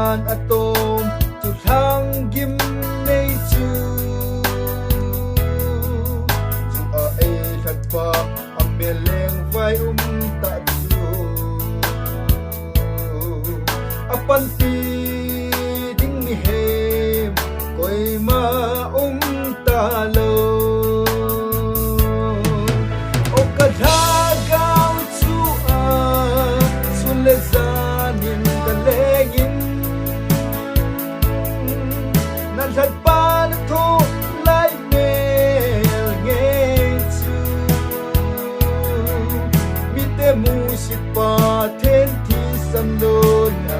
ban atom chu thang gim nei chu a e that pa ameleng vai ta chu apan pi ding ni hem koi ma ta lo o ka tha gao chu a sun le zanin ka legin nan that pa na tho lai mel nge chu mi te mu si pa then thi san lo na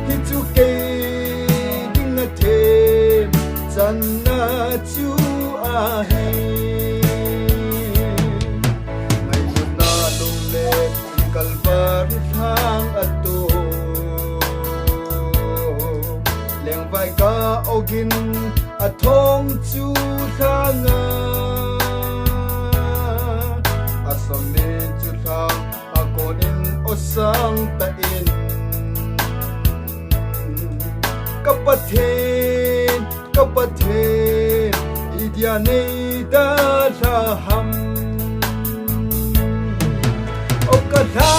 hi chu ke ding na them chan na chu a he mai lu na lung le kalvar thang ato leng vai ka ogin athong chu thanga asame chu thang akonin osang ta in kapathen idia nei da tha ham o ka tha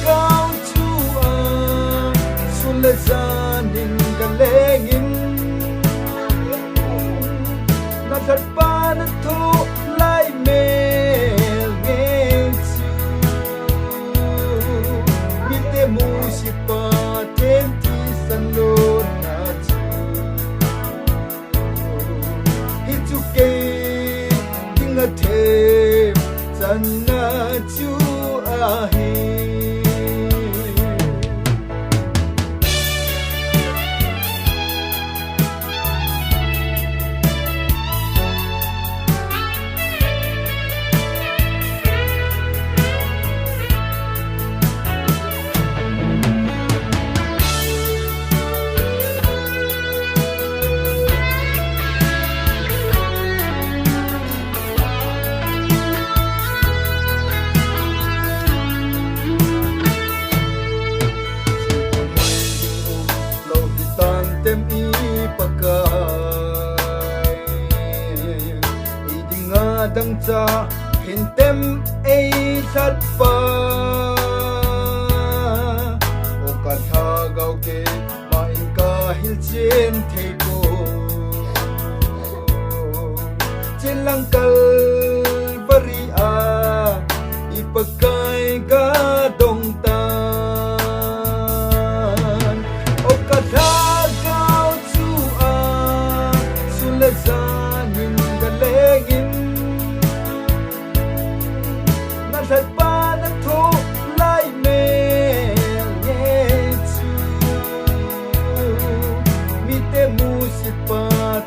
gao chu a sun le zanin ka lengin na that pa na tho lai mel nge chu mi te mu si pa ten ti san lo na chu hi chu ke ding a them chan na chu a he tem i pakai i dinga dang cha hin tem ei that pa o ka tha gao ke ma in ka hil chen thei ko chen lang kal bari a i pakai ga dong ta o ka tha zanin ka legin na that pa na tho lai mel nge chu mi te mu si pa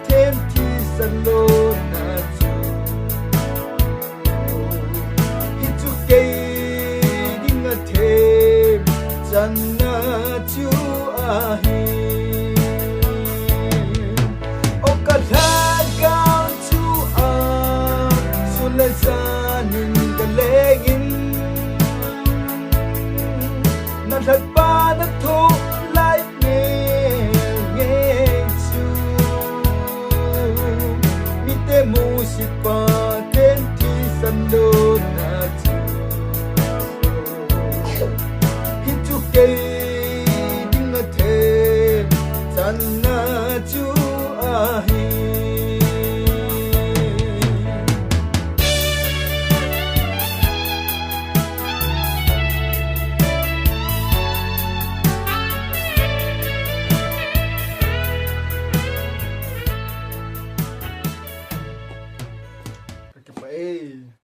them thi san lo na chu hi chu ke ding a them chan na chu a he le zanin ka legin na that pa